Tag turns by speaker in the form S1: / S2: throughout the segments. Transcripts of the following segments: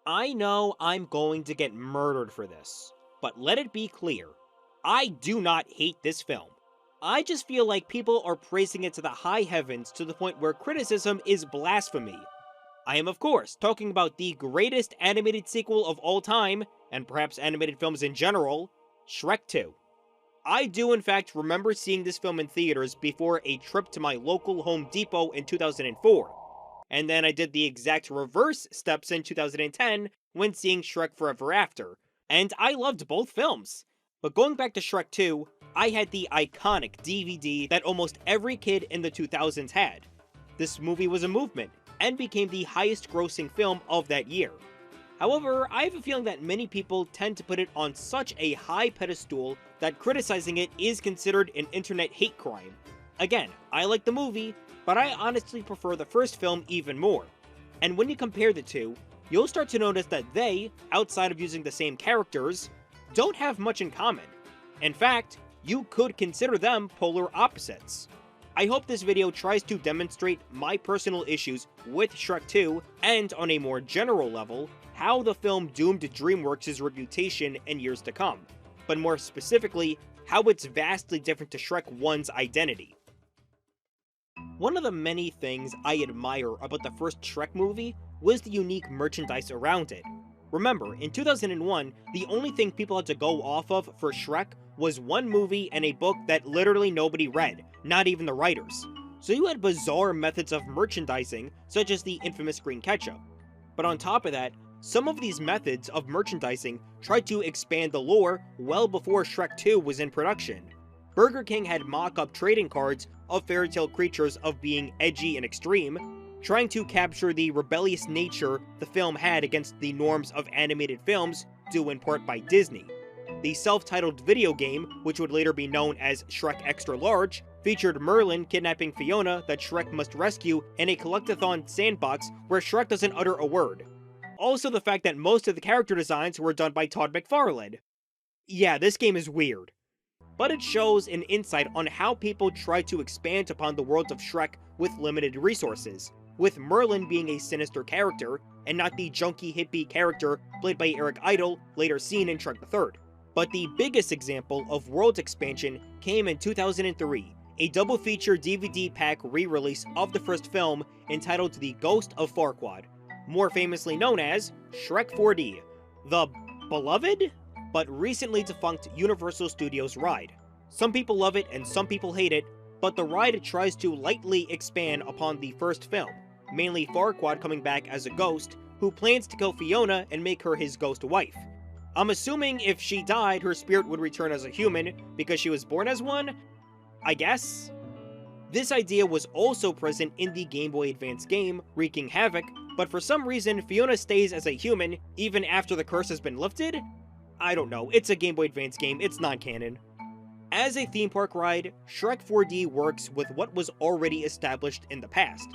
S1: I know I'm going to get murdered for this, but let it be clear, I do not hate this film. I just feel like people are praising it to the high heavens to the point where criticism is blasphemy. I am, of course, talking about the greatest animated sequel of all time, and perhaps animated films in general, Shrek 2. I do, in fact, remember seeing this film in theaters before a trip to my local Home Depot in 2004. And then I did the exact reverse steps in 2010 when seeing Shrek Forever After. And I loved both films. But going back to Shrek 2, I had the iconic DVD that almost every kid in the 2000s had. This movie was a movement, and became the highest grossing film of that year. However, I have a feeling that many people tend to put it on such a high pedestal that criticizing it is considered an internet hate crime. Again, I like the movie, but I honestly prefer the first film even more. And when you compare the two, you'll start to notice that they, outside of using the same characters, don't have much in common. In fact, you could consider them polar opposites. I hope this video tries to demonstrate my personal issues with Shrek 2, and on a more general level, how the film doomed DreamWorks' reputation in years to come, but more specifically, how it's vastly different to Shrek 1's identity. One of the many things I admire about the first Shrek movie was the unique merchandise around it. Remember, in 2001, the only thing people had to go off of for Shrek was one movie and a book that literally nobody read, not even the writers. So you had bizarre methods of merchandising, such as the infamous green ketchup. But on top of that, some of these methods of merchandising tried to expand the lore well before Shrek 2 was in production. Burger King had mock-up trading cards of fairy tale creatures of being edgy and extreme, trying to capture the rebellious nature the film had against the norms of animated films, due in part by Disney. The self-titled video game, which would later be known as Shrek Extra Large, featured Merlin kidnapping Fiona that Shrek must rescue in a collectathon sandbox where Shrek doesn't utter a word. Also the fact that most of the character designs were done by Todd McFarlane. Yeah, this game is weird. But it shows an insight on how people try to expand upon the world of Shrek with limited resources, with Merlin being a sinister character, and not the junky hippie character played by Eric Idle, later seen in Shrek the Third. But the biggest example of world expansion came in 2003, a double-feature DVD pack re-release of the first film entitled The Ghost of Farquaad, more famously known as Shrek 4D, the beloved, but recently defunct Universal Studios ride. Some people love it and some people hate it, but the ride tries to lightly expand upon the first film, mainly Farquaad coming back as a ghost who plans to kill Fiona and make her his ghost wife. I'm assuming if she died, her spirit would return as a human because she was born as one? I guess? This idea was also present in the Game Boy Advance game, wreaking havoc, but for some reason Fiona stays as a human even after the curse has been lifted? I don't know, it's a Game Boy Advance game, it's non-canon. As a theme park ride, Shrek 4D works with what was already established in the past.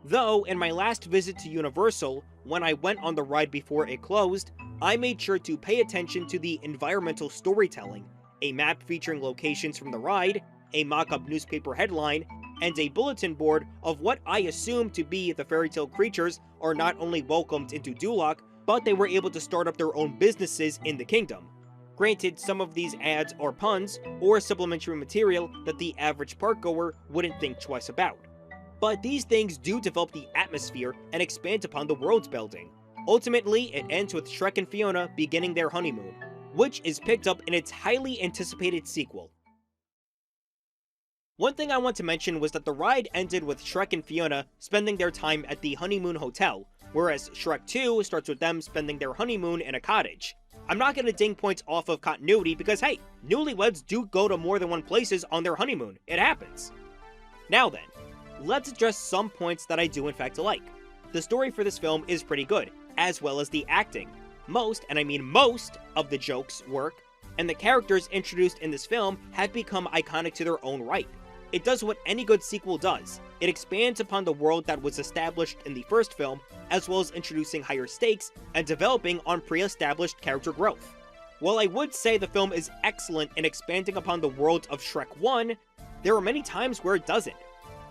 S1: Though, in my last visit to Universal, when I went on the ride before it closed, I made sure to pay attention to the environmental storytelling, a map featuring locations from the ride, a mock-up newspaper headline, and a bulletin board of what I assume to be the fairy tale creatures are not only welcomed into Duloc, but they were able to start up their own businesses in the kingdom. Granted, some of these ads are puns or supplementary material that the average parkgoer wouldn't think twice about. But these things do develop the atmosphere and expand upon the world's building. Ultimately, it ends with Shrek and Fiona beginning their honeymoon, which is picked up in its highly anticipated sequel. One thing I want to mention was that the ride ended with Shrek and Fiona spending their time at the honeymoon hotel, whereas Shrek 2 starts with them spending their honeymoon in a cottage. I'm not gonna ding points off of continuity because hey, newlyweds do go to more than one places on their honeymoon, it happens. Now then, let's address some points that I do in fact like. The story for this film is pretty good, as well as the acting. Most, and I mean most, of the jokes work, and the characters introduced in this film have become iconic to their own right. It does what any good sequel does. It expands upon the world that was established in the first film, as well as introducing higher stakes and developing on pre-established character growth. While I would say the film is excellent in expanding upon the world of Shrek 1, there are many times where it doesn't.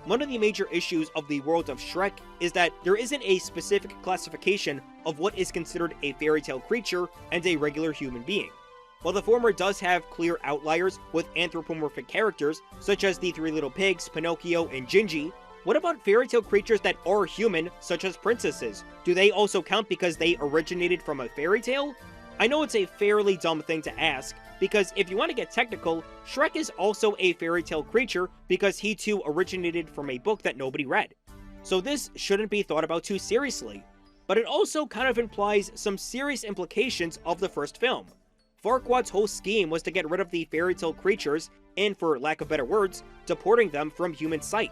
S1: One of the major issues of the world of Shrek is that there isn't a specific classification of what is considered a fairy tale creature and a regular human being. While the former does have clear outliers with anthropomorphic characters, such as the Three Little Pigs, Pinocchio, and Gingy, what about fairy tale creatures that are human, such as princesses? Do they also count because they originated from a fairy tale? I know it's a fairly dumb thing to ask, because if you want to get technical, Shrek is also a fairy tale creature because he too originated from a book that nobody read. So this shouldn't be thought about too seriously. But it also kind of implies some serious implications of the first film. Farquaad's whole scheme was to get rid of the fairy tale creatures and, for lack of better words, deporting them from human sight.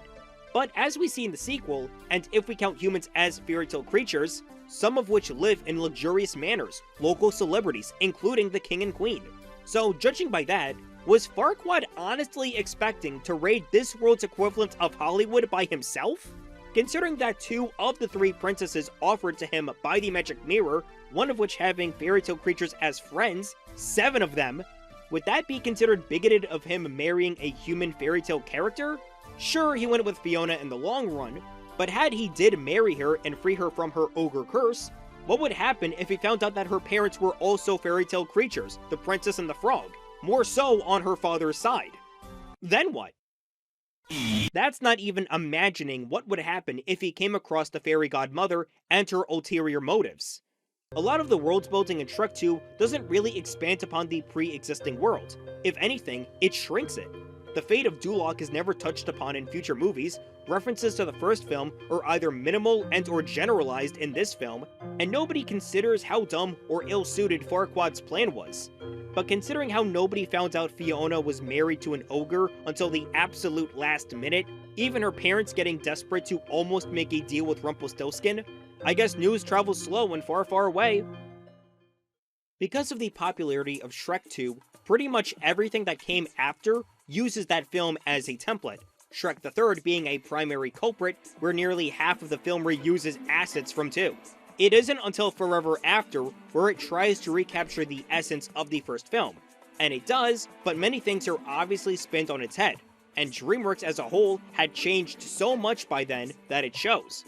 S1: But as we see in the sequel, and if we count humans as fairy tale creatures, some of which live in luxurious manners, local celebrities, including the king and queen. So judging by that, was Farquaad honestly expecting to raid this world's equivalent of Hollywood by himself? Considering that 2 of the 3 princesses offered to him by the magic mirror, one of which having fairy tale creatures as friends, 7 of them, would that be considered bigoted of him marrying a human fairy tale character? Sure, he went with Fiona in the long run, but had he did marry her and free her from her ogre curse, what would happen if he found out that her parents were also fairy tale creatures, the princess and the frog, more so on her father's side? Then what? That's not even imagining what would happen if he came across the fairy godmother and her ulterior motives. A lot of the world building in Shrek 2 doesn't really expand upon the pre-existing world. If anything, it shrinks it. The fate of Duloc is never touched upon in future movies, references to the first film are either minimal and or generalized in this film, and nobody considers how dumb or ill-suited Farquaad's plan was. But considering how nobody found out Fiona was married to an ogre until the absolute last minute, even her parents getting desperate to almost make a deal with Rumpelstiltskin, I guess news travels slow and far, far away. Because of the popularity of Shrek 2, pretty much everything that came after uses that film as a template, Shrek the Third being a primary culprit, where nearly half of the film reuses assets from 2. It isn't until Forever After where it tries to recapture the essence of the first film, and it does, but many things are obviously spun on its head, and DreamWorks as a whole had changed so much by then that it shows.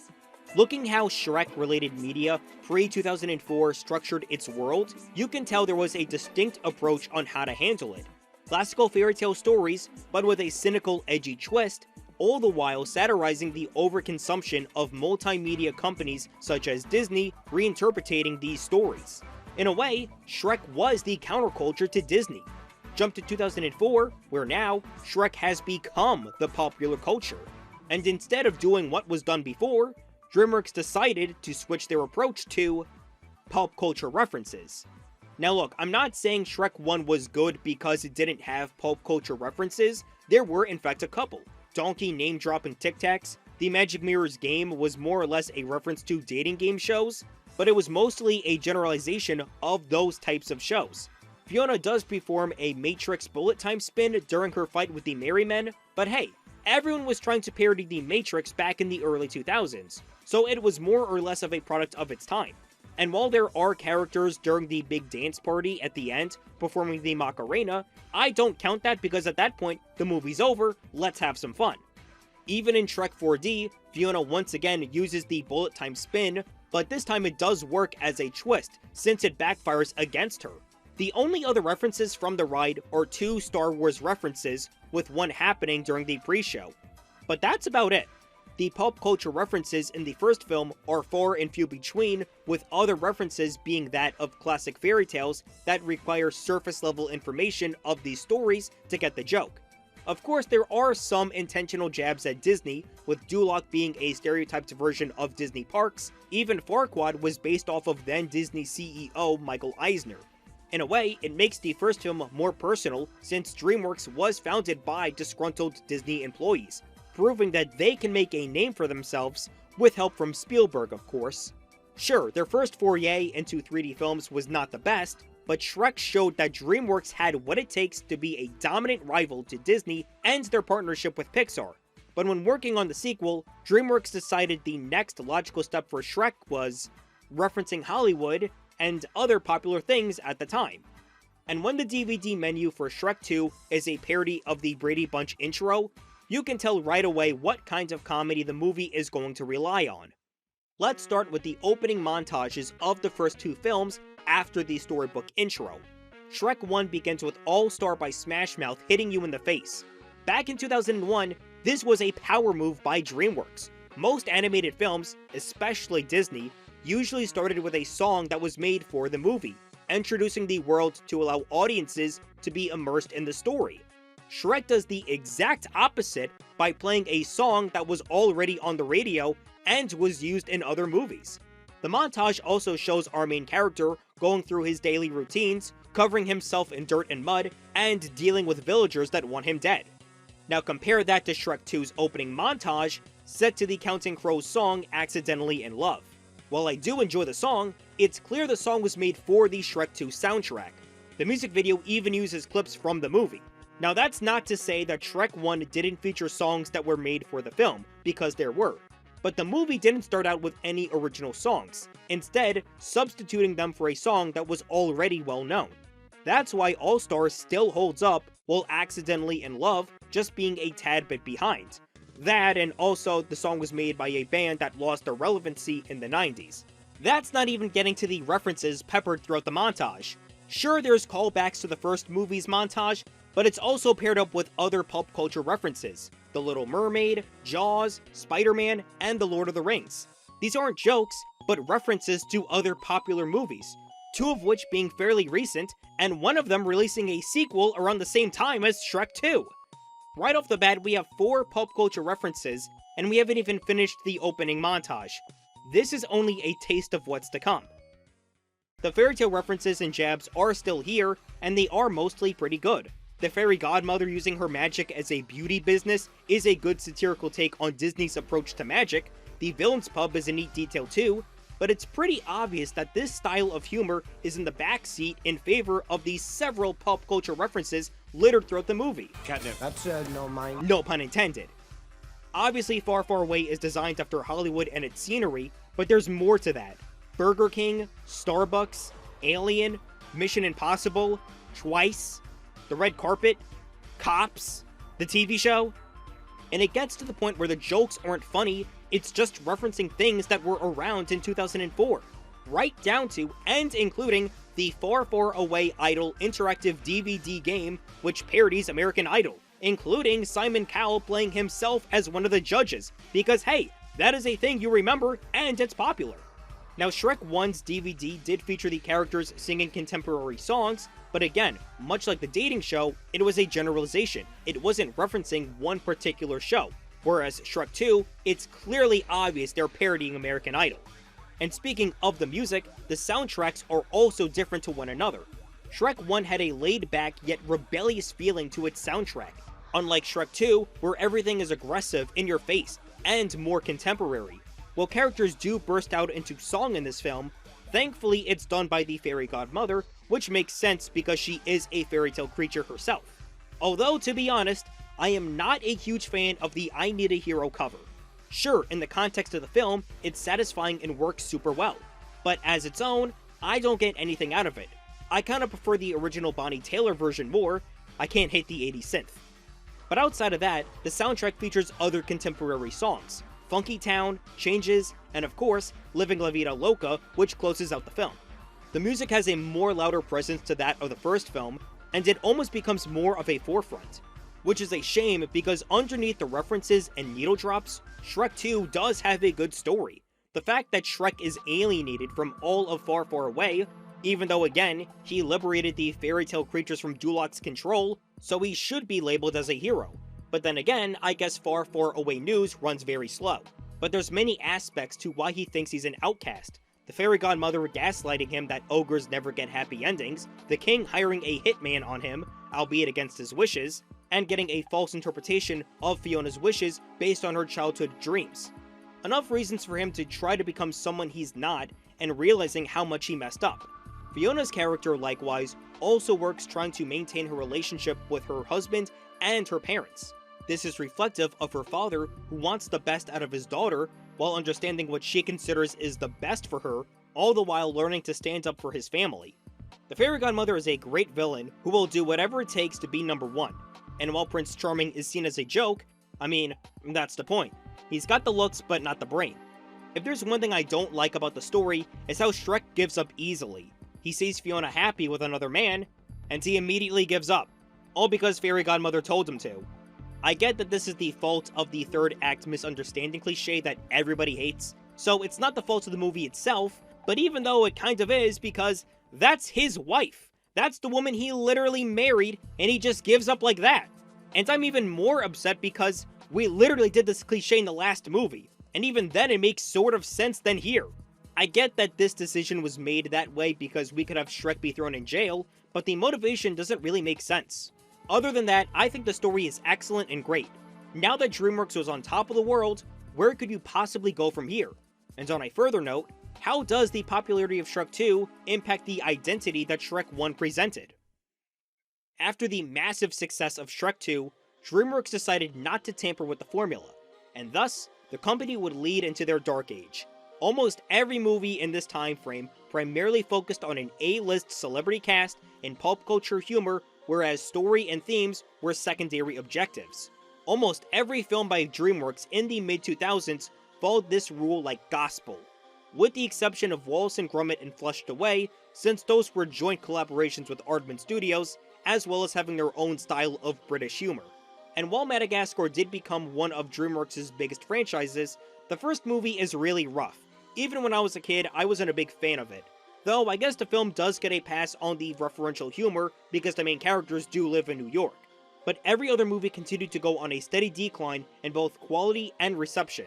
S1: Looking how Shrek-related media pre-2004 structured its world, you can tell there was a distinct approach on how to handle it. Classical fairy tale stories, but with a cynical, edgy twist, all the while satirizing the overconsumption of multimedia companies such as Disney reinterpreting these stories. In a way, Shrek was the counterculture to Disney. Jump to 2004, where now, Shrek has become the popular culture. And instead of doing what was done before, DreamWorks decided to switch their approach to pop culture references. Now look, I'm not saying Shrek 1 was good because it didn't have pop culture references. There were in fact a couple. Donkey name-dropping Tic Tacs, the Magic Mirror's game was more or less a reference to dating game shows, but it was mostly a generalization of those types of shows. Fiona does perform a Matrix bullet time spin during her fight with the Merrymen, but hey, everyone was trying to parody the Matrix back in the early 2000s, so it was more or less of a product of its time. And while there are characters during the big dance party at the end performing the Macarena, I don't count that because at that point, the movie's over, let's have some fun. Even in Shrek 4D, Fiona once again uses the bullet time spin, but this time it does work as a twist, since it backfires against her. The only other references from the ride are 2 Star Wars references, with one happening during the pre-show. But that's about it. The pop culture references in the first film are far and few between, with other references being that of classic fairy tales that require surface-level information of these stories to get the joke. Of course, there are some intentional jabs at Disney, with Duloc being a stereotyped version of Disney parks. Even Farquaad was based off of then Disney CEO Michael Eisner. In a way, it makes the first film more personal, since DreamWorks was founded by disgruntled Disney employees, proving that they can make a name for themselves, with help from Spielberg, of course. Sure, their first foray into 3D films was not the best, but Shrek showed that DreamWorks had what it takes to be a dominant rival to Disney and their partnership with Pixar. But when working on the sequel, DreamWorks decided the next logical step for Shrek was referencing Hollywood and other popular things at the time. And when the DVD menu for Shrek 2 is a parody of the Brady Bunch intro, you can tell right away what kind of comedy the movie is going to rely on. Let's start with the opening montages of the first two films after the storybook intro. Shrek 1 begins with All Star by Smash Mouth hitting you in the face. Back in 2001, this was a power move by DreamWorks. Most animated films, especially Disney, usually started with a song that was made for the movie, introducing the world to allow audiences to be immersed in the story. Shrek does the exact opposite by playing a song that was already on the radio and was used in other movies. The montage also shows our main character going through his daily routines, covering himself in dirt and mud, and dealing with villagers that want him dead. Now compare that to Shrek 2's opening montage, set to the Counting Crows song Accidentally in Love. While I do enjoy the song, it's clear the song was made for the Shrek 2 soundtrack. The music video even uses clips from the movie. Now that's not to say that Shrek 1 didn't feature songs that were made for the film, because there were. But the movie didn't start out with any original songs, instead substituting them for a song that was already well known. That's why All Stars still holds up, while Accidentally in Love just being a tad bit behind. That, and also the song was made by a band that lost their relevancy in the 90s. That's not even getting to the references peppered throughout the montage. Sure, there's callbacks to the first movie's montage, but it's also paired up with other pop culture references. The Little Mermaid, Jaws, Spider-Man, and The Lord of the Rings. These aren't jokes, but references to other popular movies, two of which being fairly recent, and one of them releasing a sequel around the same time as Shrek 2. Right off the bat, we have 4 pop culture references, and we haven't even finished the opening montage. This is only a taste of what's to come. The fairy tale references and jabs are still here, and they are mostly pretty good. The fairy godmother using her magic as a beauty business is a good satirical take on Disney's approach to magic. The villain's pub is a neat detail too, but it's pretty obvious that this style of humor is in the backseat in favor of the several pop culture references littered throughout the movie.
S2: Catnip. That's no mine.
S1: No pun intended. Obviously, Far Far Away is designed after Hollywood and its scenery, but there's more to that. Burger King, Starbucks, Alien, Mission Impossible, Twice, The Red Carpet, Cops, the TV show. And it gets to the point where the jokes aren't funny, it's just referencing things that were around in 2004. Right down to, and including, the Far Far Away Idol interactive DVD game, which parodies American Idol, including Simon Cowell playing himself as one of the judges, because hey, that is a thing you remember, and it's popular. Now, Shrek 1's DVD did feature the characters singing contemporary songs, but again, much like the dating show, it was a generalization. It wasn't referencing one particular show. Whereas Shrek 2, it's clearly obvious they're parodying American Idol. And speaking of the music, the soundtracks are also different to one another. Shrek 1 had a laid-back yet rebellious feeling to its soundtrack, unlike Shrek 2, where everything is aggressive, in your face, and more contemporary. While characters do burst out into song in this film, thankfully it's done by the fairy godmother, which makes sense because she is a fairy tale creature herself. Although, to be honest, I am not a huge fan of the I Need a Hero cover. Sure, in the context of the film, it's satisfying and works super well, but as its own, I don't get anything out of it. I kinda prefer the original Bonnie Tyler version more. I can't hate the 80s synth. But outside of that, the soundtrack features other contemporary songs, Funky Town, Changes, and of course, Living La Vida Loca, which closes out the film. The music has a more louder presence to that of the first film, and it almost becomes more of a forefront. Which is a shame because underneath the references and needle drops, Shrek 2 does have a good story. The fact that Shrek is alienated from all of Far Far Away, even though again, he liberated the fairy tale creatures from Duloc's control, so he should be labeled as a hero. But then again, I guess Far Far Away news runs very slow. But there's many aspects to why he thinks he's an outcast. The fairy godmother gaslighting him that ogres never get happy endings, the king hiring a hitman on him, albeit against his wishes, and getting a false interpretation of Fiona's wishes based on her childhood dreams. Enough reasons for him to try to become someone he's not, and realizing how much he messed up. Fiona's character, likewise, also works trying to maintain her relationship with her husband and her parents. This is reflective of her father, who wants the best out of his daughter, while understanding what she considers is the best for her, all the while learning to stand up for his family. The fairy godmother is a great villain who will do whatever it takes to be number one, and while Prince Charming is seen as a joke, I mean, that's the point. He's got the looks, but not the brain. If there's one thing I don't like about the story, it's how Shrek gives up easily. He sees Fiona happy with another man, and he immediately gives up. All because Fairy Godmother told him to. I get that this is the fault of the third act misunderstanding cliche that everybody hates, so it's not the fault of the movie itself, but even though it kind of is, because that's his wife. That's the woman he literally married, and he just gives up like that. And I'm even more upset because we literally did this cliche in the last movie, and even then it makes sort of sense than here. I get that this decision was made that way because we could have Shrek be thrown in jail, but the motivation doesn't really make sense. Other than that, I think the story is excellent and great. Now that DreamWorks was on top of the world, where could you possibly go from here? And on a further note, how does the popularity of Shrek 2 impact the identity that Shrek 1 presented? After the massive success of Shrek 2, DreamWorks decided not to tamper with the formula, and thus, the company would lead into their dark age. Almost every movie in this time frame primarily focused on an A-list celebrity cast and pulp culture humor, whereas story and themes were secondary objectives. Almost every film by DreamWorks in the mid-2000s followed this rule like gospel, with the exception of Wallace and Gromit and Flushed Away, since those were joint collaborations with Aardman Studios, as well as having their own style of British humor. And while Madagascar did become one of DreamWorks' biggest franchises, the first movie is really rough. Even when I was a kid, I wasn't a big fan of it. Though, I guess the film does get a pass on the referential humor because the main characters do live in New York. But every other movie continued to go on a steady decline in both quality and reception.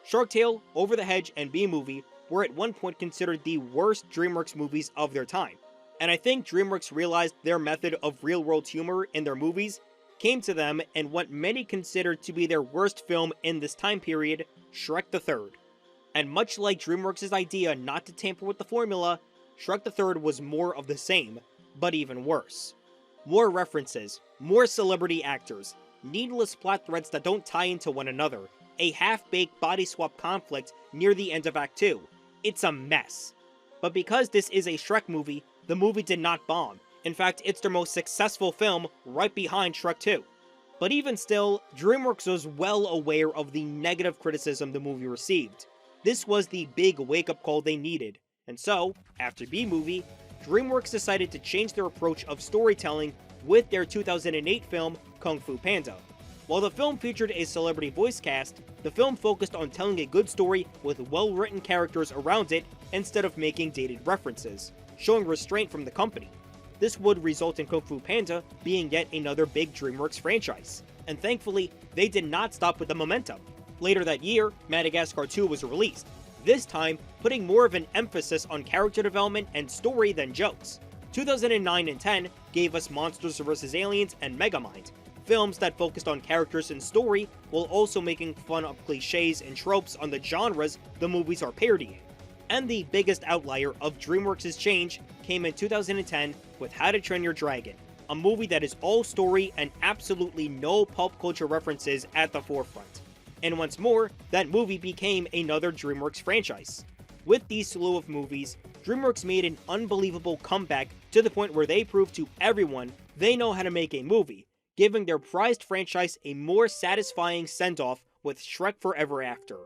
S1: Shark Tale, Over the Hedge, and B-Movie were at one point considered the worst DreamWorks movies of their time. And I think DreamWorks realized their method of real-world humor in their movies came to them in what many considered to be their worst film in this time period, Shrek the Third. And much like DreamWorks' idea not to tamper with the formula, Shrek the Third was more of the same, but even worse. More references, more celebrity actors, needless plot threads that don't tie into one another, a half-baked body swap conflict near the end of Act 2. It's a mess. But because this is a Shrek movie, the movie did not bomb. In fact, it's their most successful film, right behind Shrek 2. But even still, DreamWorks was well aware of the negative criticism the movie received. This was the big wake-up call they needed, and so, after B-Movie, DreamWorks decided to change their approach of storytelling with their 2008 film, Kung Fu Panda. While the film featured a celebrity voice cast, the film focused on telling a good story with well-written characters around it instead of making dated references, showing restraint from the company. This would result in Kung Fu Panda being yet another big DreamWorks franchise, and thankfully, they did not stop with the momentum. Later that year, Madagascar 2 was released, this time putting more of an emphasis on character development and story than jokes. 2009 and 10 gave us Monsters vs. Aliens and Megamind, films that focused on characters and story while also making fun of cliches and tropes on the genres the movies are parodying. And the biggest outlier of DreamWorks' change came in 2010 with How to Train Your Dragon, a movie that is all story and absolutely no pulp culture references at the forefront. And once more, that movie became another DreamWorks franchise. With these slew of movies, DreamWorks made an unbelievable comeback to the point where they proved to everyone they know how to make a movie, giving their prized franchise a more satisfying send-off with Shrek Forever After.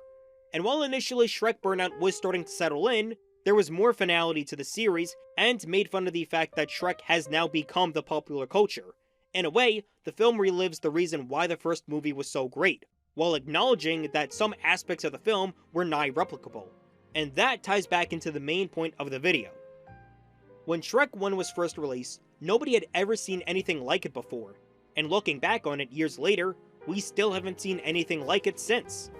S1: And while initially Shrek burnout was starting to settle in, there was more finality to the series and made fun of the fact that Shrek has now become the popular culture. In a way, the film relives the reason why the first movie was so great, while acknowledging that some aspects of the film were nigh replicable. And that ties back into the main point of the video. When Shrek 1 was first released, nobody had ever seen anything like it before, and looking back on it years later, we still haven't seen anything like it since.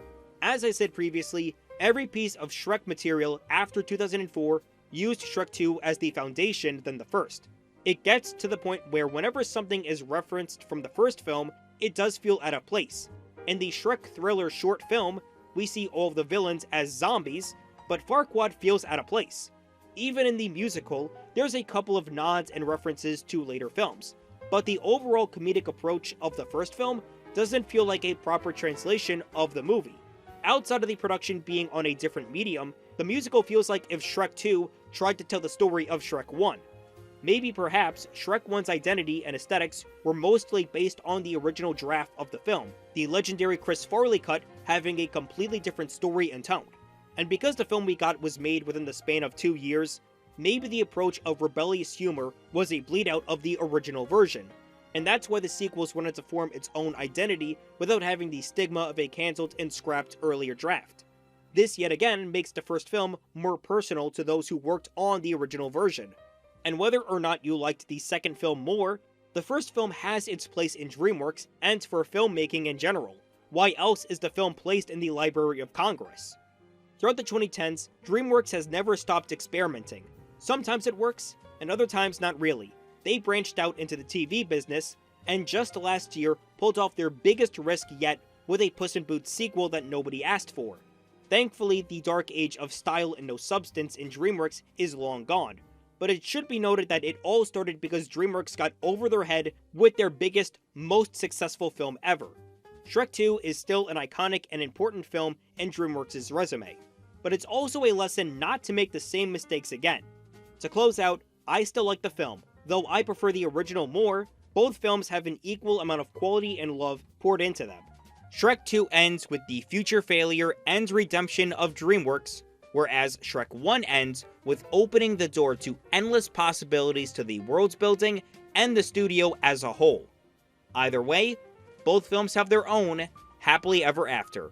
S1: As I said previously, every piece of Shrek material after 2004 used Shrek 2 as the foundation than the first. It gets to the point where whenever something is referenced from the first film, it does feel out of place. In the Shrek thriller short film, we see all of the villains as zombies, but Farquaad feels out of place. Even in the musical, there's a couple of nods and references to later films, but the overall comedic approach of the first film doesn't feel like a proper translation of the movie. Outside of the production being on a different medium, the musical feels like if Shrek 2 tried to tell the story of Shrek 1. Maybe perhaps Shrek 1's identity and aesthetics were mostly based on the original draft of the film, the legendary Chris Farley cut having a completely different story and tone. And because the film we got was made within the span of 2 years, maybe the approach of rebellious humor was a bleed out of the original version. And that's why the sequels wanted to form its own identity without having the stigma of a cancelled and scrapped earlier draft. This yet again makes the first film more personal to those who worked on the original version. And whether or not you liked the second film more, the first film has its place in DreamWorks and for filmmaking in general. Why else is the film placed in the Library of Congress? Throughout the 2010s, DreamWorks has never stopped experimenting. Sometimes it works, and other times not really. They branched out into the TV business, and just last year pulled off their biggest risk yet with a Puss in Boots sequel that nobody asked for. Thankfully, the dark age of style and no substance in DreamWorks is long gone, but it should be noted that it all started because DreamWorks got over their head with their biggest, most successful film ever. Shrek 2 is still an iconic and important film in DreamWorks' resume, but it's also a lesson not to make the same mistakes again. To close out, I still like the film. Though I prefer the original more, both films have an equal amount of quality and love poured into them. Shrek 2 ends with the future failure and redemption of DreamWorks, whereas Shrek 1 ends with opening the door to endless possibilities to the world's building and the studio as a whole. Either way, both films have their own happily ever after.